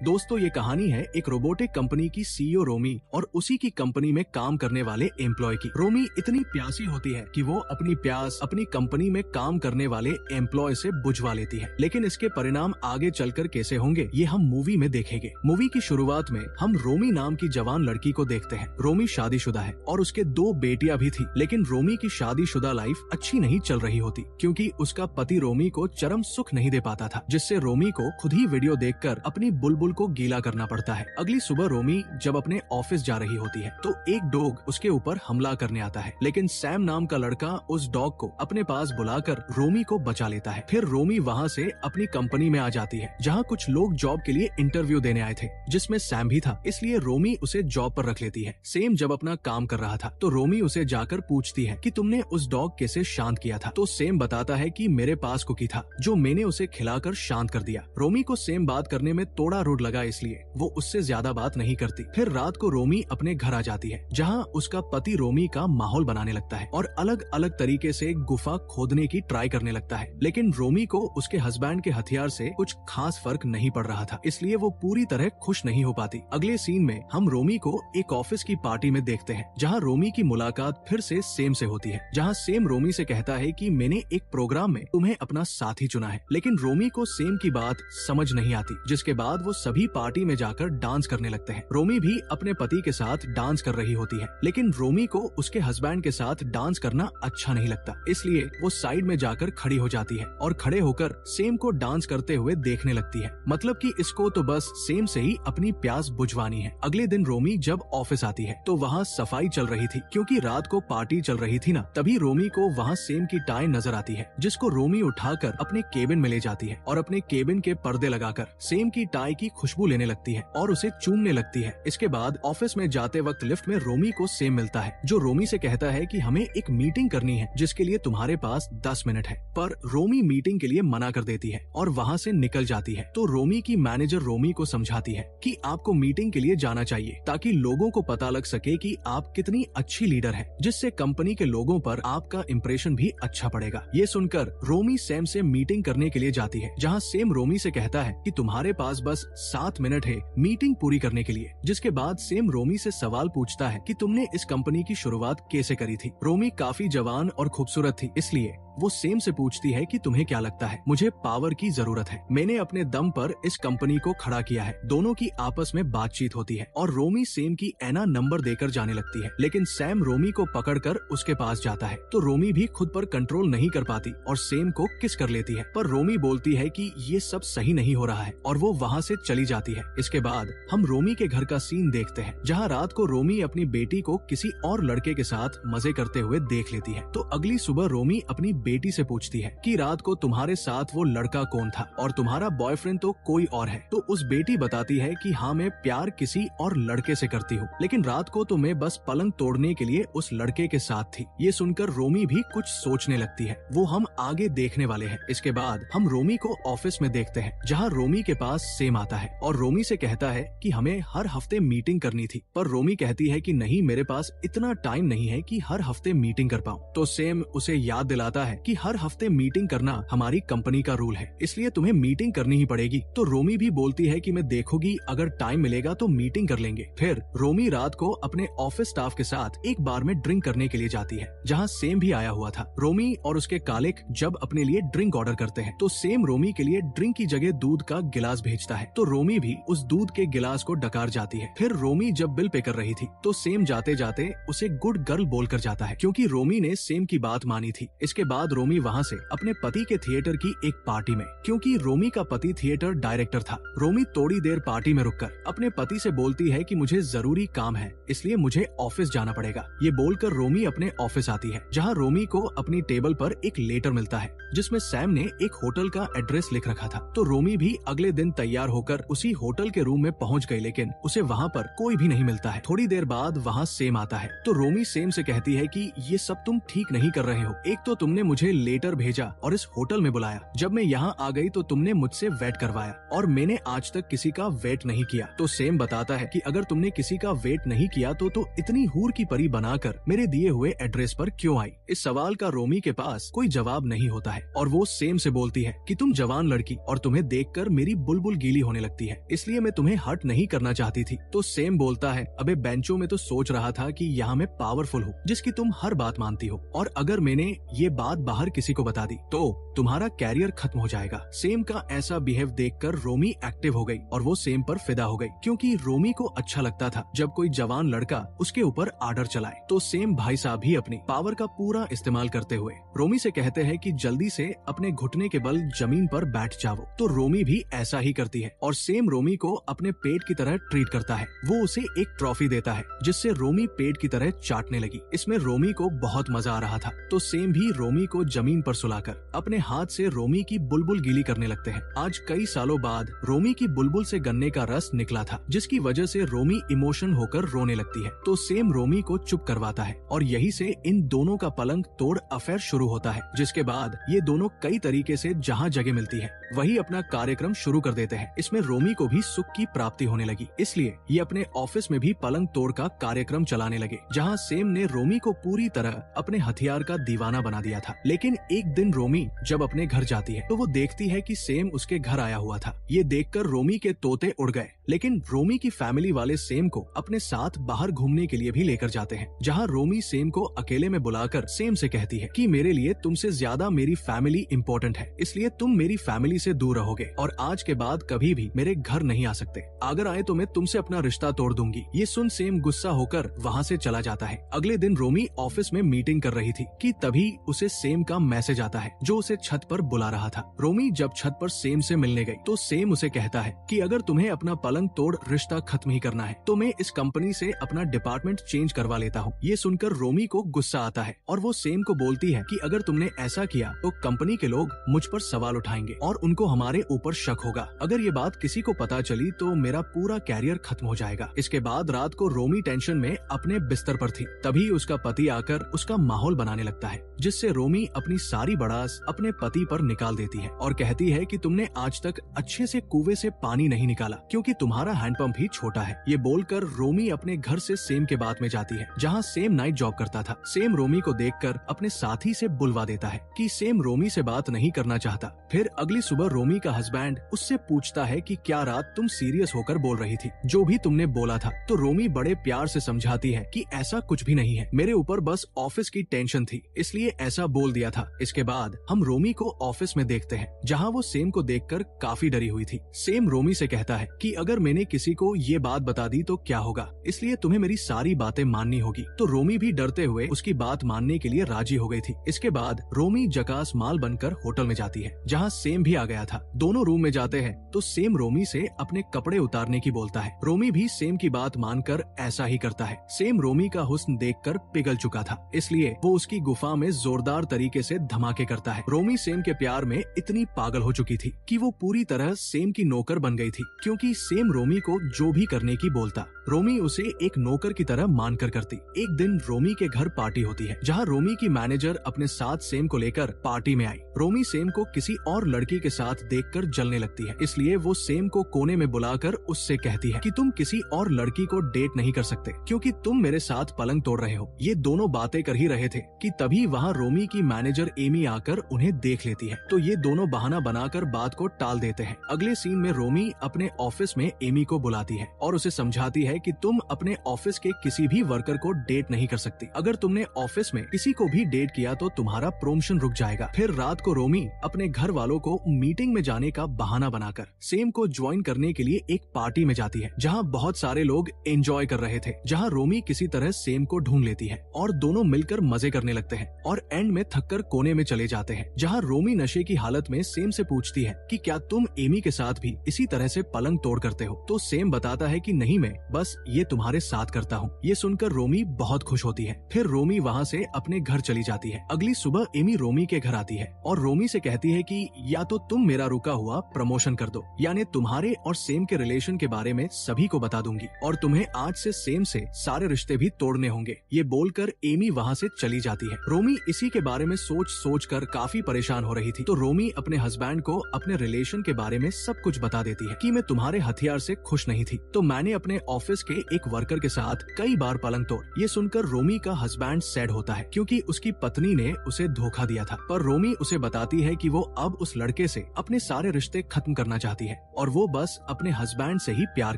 दोस्तों ये कहानी है एक रोबोटिक कंपनी की सीईओ रोमी और उसी की कंपनी में काम करने वाले एम्प्लॉय की। रोमी इतनी प्यासी होती है कि वो अपनी प्यास अपनी कंपनी में काम करने वाले एम्प्लॉय से बुझवा लेती है, लेकिन इसके परिणाम आगे चलकर कैसे होंगे ये हम मूवी में देखेंगे। मूवी की शुरुआत में हम रोमी नाम की जवान लड़की को देखते हैं। रोमी शादीशुदा है और उसके 2 बेटियां भी थी, लेकिन रोमी की शादीशुदा लाइफ अच्छी नहीं चल रही होती क्योंकि उसका पति रोमी को चरम सुख नहीं दे पाता था, जिससे रोमी को खुद ही वीडियो देखकर अपनी बुलबुल को गीला करना पड़ता है। अगली सुबह रोमी जब अपने ऑफिस जा रही होती है तो एक डॉग उसके ऊपर हमला करने आता है, लेकिन सैम नाम का लड़का उस डॉग को अपने पास बुलाकर रोमी को बचा लेता है। फिर रोमी वहाँ से अपनी कंपनी में आ जाती है जहाँ कुछ लोग जॉब के लिए इंटरव्यू देने आए थे, जिसमें सैम भी था, इसलिए रोमी उसे जॉब पर रख लेती है। सैम जब अपना काम कर रहा था तो रोमी उसे जाकर पूछती है कि तुमने उस डॉग कैसे शांत किया था, तो सैम बताता है कि मेरे पास कुकी था जो मैंने उसे खिलाकर शांत कर दिया। रोमी को सैम बात करने में थोड़ा रूड लगा, इसलिए वो उससे ज्यादा बात नहीं करती। फिर रात को रोमी अपने घर आ जाती है जहाँ उसका पति रोमी का माहौल बनाने लगता है और अलग अलग तरीके से गुफा खोदने की ट्राई करने लगता है, लेकिन रोमी को उसके हस्बैंड के हथियार से कुछ खास फर्क नहीं पड़ रहा था, इसलिए वो पूरी तरह खुश नहीं हो पाती। अगले सीन में हम रोमी को एक ऑफिस की पार्टी में देखते हैं जहाँ रोमी की मुलाकात फिर से सैम से होती है, जहाँ सैम रोमी से कहता है कि मैंने एक प्रोग्राम में तुम्हें अपना साथी चुना है, लेकिन रोमी को सैम की बात समझ नहीं आती, जिसके बाद वो सभी पार्टी में जाकर डांस करने लगते हैं। रोमी भी अपने पति के साथ डांस कर रही होती है, लेकिन रोमी को उसके हस्बैंड के साथ डांस करना अच्छा नहीं लगता, इसलिए वो साइड में जाकर खड़ी हो जाती है और खड़े होकर सैम को डांस करते हुए देखने लगती है। मतलब कि इसको तो बस सैम से ही अपनी प्यास बुझवानी है। अगले दिन रोमी जब ऑफिस आती है तो वहाँ सफाई चल रही थी, क्योंकि रात को पार्टी चल रही थी ना, तभी रोमी को वहाँ सैम की टाई नजर आती है, जिसको रोमी उठाकर अपने केबिन में ले जाती है और अपने केबिन के पर्दे लगाकर सैम की टाई की खुशबू लेने लगती है और उसे चूमने लगती है। इसके बाद ऑफिस में जाते वक्त लिफ्ट में रोमी को सैम मिलता है, जो रोमी से कहता है कि हमें एक मीटिंग करनी है जिसके लिए तुम्हारे पास 10 मिनट है, पर रोमी मीटिंग के लिए मना कर देती है और वहाँ से निकल जाती है। तो रोमी की मैनेजर रोमी को समझाती है कि आपको मीटिंग के लिए जाना चाहिए ताकि लोगों को पता लग सके कि आप कितनी अच्छी लीडर है, जिससे कंपनी के लोगों पर आपका इम्प्रेशन भी अच्छा पड़ेगा। ये सुनकर रोमी सैम से मीटिंग करने के लिए जाती है, जहाँ सैम रोमी से कहता है कि तुम्हारे पास बस 7 मिनट है मीटिंग पूरी करने के लिए। जिसके बाद सैम रोमी से सवाल पूछता है कि तुमने इस कंपनी की शुरुआत कैसे करी थी। रोमी काफी जवान और खूबसूरत थी, इसलिए वो सैम से पूछती है कि तुम्हें क्या लगता है, मुझे पावर की जरूरत है, मैंने अपने दम पर इस कंपनी को खड़ा किया है। दोनों की आपस में बातचीत होती है और रोमी सैम की एना नंबर देकर जाने लगती है, लेकिन सैम रोमी को पकड़कर उसके पास जाता है तो रोमी भी खुद पर कंट्रोल नहीं कर पाती और सैम को किस कर लेती है, पर रोमी बोलती है कि ये सब सही नहीं हो रहा है और वो वहाँ से चली जाती है। इसके बाद हम रोमी के घर का सीन देखते हैं, जहाँ रात को रोमी अपनी बेटी को किसी और लड़के के साथ मजे करते हुए देख लेती है। तो अगली सुबह रोमी अपनी बेटी से पूछती है कि रात को तुम्हारे साथ वो लड़का कौन था और तुम्हारा बॉयफ्रेंड तो कोई और है। तो उस बेटी बताती है कि हाँ, मैं प्यार किसी और लड़के से करती हूँ, लेकिन रात को तो मैं बस पलंग तोड़ने के लिए उस लड़के के साथ थी। ये सुनकर रोमी भी कुछ सोचने लगती है, वो हम आगे देखने वाले हैं। इसके बाद हम रोमी को ऑफिस में देखते हैं, जहाँ रोमी के पास सैम आता है और रोमी से कहता है कि हमें हर हफ्ते मीटिंग करनी थी, पर रोमी कहती है कि नहीं, मेरे पास इतना टाइम नहीं है कि हर हफ्ते मीटिंग कर पाऊँ। तो सैम उसे याद दिलाता है कि हर हफ्ते मीटिंग करना हमारी कंपनी का रूल है, इसलिए तुम्हें मीटिंग करनी ही पड़ेगी। तो रोमी भी बोलती है कि मैं देखूंगी, अगर टाइम मिलेगा तो मीटिंग कर लेंगे। फिर रोमी रात को अपने ऑफिस स्टाफ के साथ एक बार में ड्रिंक करने के लिए जाती है, जहाँ सैम भी आया हुआ था। रोमी और उसके कालिक जब अपने लिए ड्रिंक ऑर्डर करते हैं तो सैम रोमी के लिए ड्रिंक की जगह दूध का गिलास भेजता है, तो रोमी भी उस दूध के गिलास को डकार जाती है। फिर रोमी जब बिल पे कर रही थी तो सैम जाते जाते उसे गुड गर्ल बोलकर जाता है, क्योंकि रोमी ने सैम की बात मानी थी। इसके बाद रोमी वहाँ से अपने पति के थिएटर की एक पार्टी में, क्योंकि रोमी का पति थिएटर डायरेक्टर था, रोमी थोड़ी देर पार्टी में रुककर अपने पति से बोलती है कि मुझे जरूरी काम है, इसलिए मुझे ऑफिस जाना पड़ेगा। ये बोलकर रोमी अपने ऑफिस आती है, जहाँ रोमी को अपनी टेबल पर एक लेटर मिलता है जिसमें सैम ने एक होटल का एड्रेस लिख रखा था। तो रोमी भी अगले दिन तैयार होकर उसी होटल के रूम में पहुँच गई, लेकिन उसे वहाँ पर कोई भी नहीं मिलता है। थोड़ी देर बाद वहाँ सैम आता है, तो रोमी सैम से कहती है कि ये सब तुम ठीक नहीं कर रहे हो। एक तो तुमने मुझे लेटर भेजा और इस होटल में बुलाया। जब मैं यहाँ आ गई तो तुमने मुझसे वेट करवाया और मैंने आज तक किसी का वेट नहीं किया। तो सेम बताता है कि अगर तुमने किसी का वेट नहीं किया तो इतनी हूर की परी बनाकर मेरे दिए हुए एड्रेस पर क्यों आई। इस सवाल का रोमी के पास कोई जवाब नहीं होता है और वो सेम से बोलती है कि तुम जवान लड़की और तुम्हें देखकर मेरी बुलबुल गीली होने लगती है, इसलिए मैं तुम्हें हर्ट नहीं करना चाहती थी। तो सेम बोलता है, अबे बेंचो में तो सोच रहा था कि यहाँ मैं पावरफुल हूँ जिसकी तुम हर बात मानती हो, और अगर मैंने ये बात बाहर किसी को बता दी तो तुम्हारा कैरियर खत्म हो जाएगा। सेम का ऐसा बिहेव देखकर रोमी एक्टिव हो गई और वो सेम पर फिदा हो गई, क्योंकि रोमी को अच्छा लगता था जब कोई जवान लड़का उसके ऊपर आर्डर चलाए। तो सेम भाई साहब भी अपनी पावर का पूरा इस्तेमाल करते हुए रोमी से कहते हैं कि जल्दी से अपने घुटने के बल जमीन पर बैठ जाओ। तो रोमी भी ऐसा ही करती है और सेम रोमी को अपने पेट की तरह ट्रीट करता है। वो उसे एक ट्रॉफी देता है जिससे रोमी पेट की तरह चाटने लगी। इसमें रोमी को बहुत मजा आ रहा था। तो सेम भी रोमी को जमीन पर सुलाकर अपने हाथ से रोमी की बुलबुल गीली करने लगते हैं। आज कई सालों बाद रोमी की बुलबुल से गन्ने का रस निकला था, जिसकी वजह से रोमी इमोशन होकर रोने लगती है। तो सेम रोमी को चुप करवाता है और यही से इन दोनों का पलंग तोड़ अफेयर शुरू होता है, जिसके बाद ये दोनों कई तरीके से जहाँ जगह मिलती है वही अपना कार्यक्रम शुरू कर देते हैं। इसमें रोमी को भी सुख की प्राप्ति होने लगी, इसलिए ये अपने ऑफिस में भी पलंग तोड़ का कार्यक्रम चलाने लगे, जहाँ सेम ने रोमी को पूरी तरह अपने हथियार का दीवाना बना दिया था। लेकिन एक दिन रोमी जब अपने घर जाती है तो वो देखती है कि सेम उसके घर आया हुआ था। ये देखकर रोमी के तोते उड़ गए, लेकिन रोमी की फैमिली वाले सेम को अपने साथ बाहर घूमने के लिए भी लेकर जाते हैं, जहाँ रोमी सेम को अकेले में बुलाकर सेम से कहती है कि मेरे लिए तुमसे ज्यादा मेरी फैमिली इम्पोर्टेंट है, इसलिए तुम मेरी फैमिली से दूर रहोगे और आज के बाद कभी भी मेरे घर नहीं आ सकते। अगर आए तो मैं तुमसे अपना रिश्ता तोड़ दूंगी। ये सुन सेम गुस्सा होकर वहाँ से चला जाता है। अगले दिन रोमी ऑफिस में मीटिंग कर रही थी कि तभी उसे सेम का मैसेज आता है जो उसे छत पर बुला रहा था। रोमी जब छत पर सेम से मिलने गई तो सेम उसे कहता है कि अगर तुम्हें अपना पलंग तोड़ रिश्ता खत्म ही करना है तो मैं इस कंपनी से अपना डिपार्टमेंट चेंज करवा लेता हूँ। ये सुनकर रोमी को गुस्सा आता है और वो सेम को बोलती है कि अगर तुमने ऐसा किया तो कंपनी के लोग मुझ पर सवाल उठाएंगे और उनको हमारे ऊपर शक होगा। अगर ये बात किसी को पता चली तो मेरा पूरा कैरियर खत्म हो जाएगा। इसके बाद रात को रोमी टेंशन में अपने बिस्तर पर थी, तभी उसका पति आकर उसका माहौल बनाने लगता है, जिससे रोमी अपनी सारी बड़ास अपने पति पर निकाल देती है और कहती है कि तुमने आज तक अच्छे से कुएं से पानी नहीं निकाला क्योंकि तुम्हारा हैंडपंप ही छोटा है। ये बोलकर रोमी अपने घर से सेम के बात में जाती है, जहाँ सेम नाइट जॉब करता था। सेम रोमी को देखकर अपने साथी से बुलवा देता है कि सेम रोमी से बात नहीं करना चाहता। फिर अगली सुबह रोमी का हस्बैंड उससे पूछता है कि क्या रात तुम सीरियस होकर बोल रही थी, जो भी तुमने बोला था। तो रोमी बड़े प्यार से समझाती है कि ऐसा कुछ भी नहीं है, मेरे ऊपर बस ऑफिस की टेंशन थी इसलिए ऐसा बोल दिया था। इसके बाद हम रोमी को ऑफिस में देखते हैं, जहाँ वो सेम को देखकर काफी डरी हुई थी। सेम रोमी से कहता है कि अगर मैंने किसी को ये बात बता दी तो क्या होगा, इसलिए तुम्हें मेरी सारी बातें माननी होगी। तो रोमी भी डरते हुए उसकी बात मानने के लिए राजी हो गई थी। इसके बाद रोमी जकास माल बनकर होटल में जाती है, जहाँ सेम भी आ गया था। दोनों रूम में जाते हैं तो सेम रोमी से अपने कपड़े उतारने की बोलता है। रोमी भी सेम की बात मानकर ऐसा ही करता है। सेम रोमी का हुस्न देखकर पिघल चुका था, इसलिए वो उसकी गुफा में जोरदार तरीके से धमाके करता है। रोमी सेम के प्यार में इतनी पागल हो चुकी थी कि वो पूरी तरह सेम की नौकर बन गई थी, क्योंकि सेम रोमी को जो भी करने की बोलता रोमी उसे एक नौकर की तरह मानकर करती। एक दिन रोमी के घर पार्टी होती है, जहाँ रोमी की मैनेजर अपने साथ सेम को लेकर पार्टी में आई। रोमी सेम को किसी और लड़की के साथ देखकर जलने लगती है, इसलिए वो सेम को कोने में बुलाकर उससे कहती है कि तुम किसी और लड़की को डेट नहीं कर सकते क्योंकि तुम मेरे साथ पलंग तोड़ रहे हो। ये दोनों बातें कर ही रहे थे कि तभी वहाँ रोमी की मैनेजर एमी आकर उन्हें देख लेती है। तो ये दोनों बहाना बनाकर बात को टाल देते हैं। अगले सीन में रोमी अपने ऑफिस में एमी को बुलाती है और उसे समझाती है कि तुम अपने ऑफिस के किसी भी वर्कर को डेट नहीं कर सकती। अगर तुमने ऑफिस में किसी को भी डेट किया तो तुम्हारा प्रमोशन रुक जाएगा। फिर रात को रोमी अपने घर वालों को मीटिंग में जाने का बहाना बनाकर सेम को ज्वाइन करने के लिए एक पार्टी में जाती है, जहाँ बहुत सारे लोग एंजॉय कर रहे थे, जहाँ रोमी किसी तरह सेम को ढूंढ लेती है और दोनों मिलकर मजे करने लगते हैं और एंड में थककर कोने में चले जाते हैं, जहाँ रोमी नशे की हालत में सेम से पूछती है कि क्या तुम एमी के साथ भी इसी तरह से पलंग तोड़ करते हो। तो सेम बताता है कि नहीं, मैं बस ये तुम्हारे साथ करता हूँ। ये सुनकर रोमी बहुत खुश होती है। फिर रोमी वहाँ से अपने घर चली जाती है। अगली सुबह एमी रोमी के घर आती है और रोमी से कहती है कि या तो तुम मेरा रुका हुआ प्रमोशन कर दो, यानी तुम्हारे और सेम के रिलेशन के बारे में सभी को बता दूंगी और तुम्हें आज से सेम से सारे रिश्ते भी तोड़ने होंगे। ये बोलकर एमी वहाँ से चली जाती है। रोमी इसी के बारे बारे में सोच सोच कर काफी परेशान हो रही थी। तो रोमी अपने हस्बैंड को अपने रिलेशन के बारे में सब कुछ बता देती है कि मैं तुम्हारे हथियार से खुश नहीं थी, तो मैंने अपने ऑफिस के एक वर्कर के साथ कई बार पलंग तोड़। ये सुनकर रोमी का हस्बैंड सैड होता है क्योंकि उसकी पत्नी ने उसे धोखा दिया था, पर रोमी उसे बताती है कि वो अब उस लड़के से अपने सारे रिश्ते खत्म करना चाहती है और वो बस अपने हस्बैंड से ही प्यार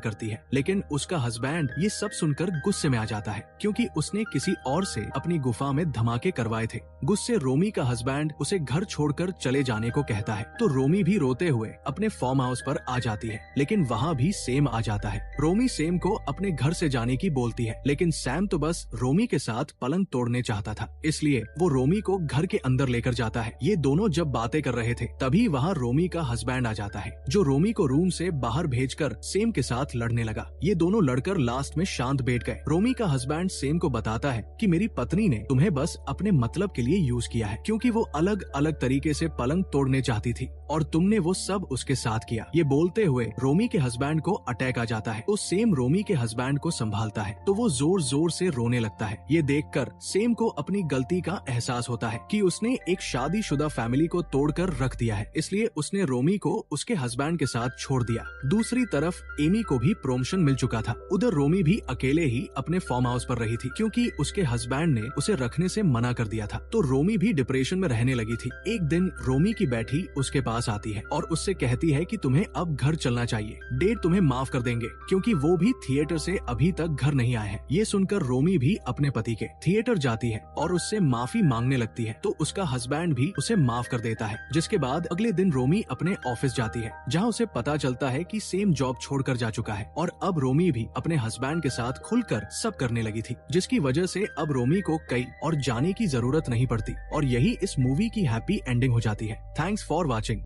करती है। लेकिन उसका हस्बैंड ये सब सुनकर गुस्से में आ जाता है क्योंकि उसने किसी और से अपनी गुफा में धमाके करवाए थे। गुस्से रोमी का हस्बैंड उसे घर छोड़कर चले जाने को कहता है, तो रोमी भी रोते हुए अपने फार्म हाउस पर आ जाती है, लेकिन वहाँ भी सैम आ जाता है। रोमी सैम को अपने घर से जाने की बोलती है, लेकिन सैम तो बस रोमी के साथ पलंग तोड़ने चाहता था, इसलिए वो रोमी को घर के अंदर लेकर जाता है। ये दोनों जब बातें कर रहे थे तभी वहाँ रोमी का हस्बैंड आ जाता है, जो रोमी को रूम से बाहर भेजकर सैम के साथ लड़ने लगा। ये दोनों लड़कर लास्ट में शांत बैठ गए। रोमी का हस्बैंड सैम को बताता है कि मेरी पत्नी ने तुम्हें बस अपने मतलब के लिए यूज किया है, क्योंकि वो अलग अलग तरीके से पलंग तोड़ने चाहती थी और तुमने वो सब उसके साथ किया। ये बोलते हुए रोमी के हस्बैंड को अटैक आ जाता है, तो सैम रोमी के हस्बैंड को संभालता है, तो वो जोर जोर से रोने लगता है। ये देखकर सैम को अपनी गलती का एहसास होता है कि उसने एक शादीशुदा फैमिली को तोड़कर रख दिया है, इसलिए उसने रोमी को उसके हस्बैंड के साथ छोड़ दिया। दूसरी तरफ एमी को भी प्रमोशन मिल चुका था। उधर रोमी भी अकेले ही अपने फार्म हाउस पर रही थी क्योंकि उसके हस्बैंड ने उसे रखने से मना कर दिया था, तो रोमी भी डिप्रेशन में रहने लगी थी। एक दिन रोमी की बैठी उसके पास आती है और उससे कहती है कि तुम्हें अब घर चलना चाहिए, डेड तुम्हें माफ कर देंगे क्योंकि वो भी थिएटर से अभी तक घर नहीं आए हैं। ये सुनकर रोमी भी अपने पति के थिएटर जाती है और उससे माफी मांगने लगती है, तो उसका हस्बैंड भी उसे माफ कर देता है। जिसके बाद अगले दिन रोमी अपने ऑफिस जाती है, जहाँ उसे पता चलता है कि सैम जॉब छोड़कर जा चुका है और अब रोमी भी अपने हस्बैंड के साथ खुलकर सब करने लगी थी, जिसकी वजह से अब रोमी को कहीं और जाने की जरूरत नहीं पड़ती और यही इस मूवी की हैप्पी एंडिंग हो जाती है। Thanks for watching.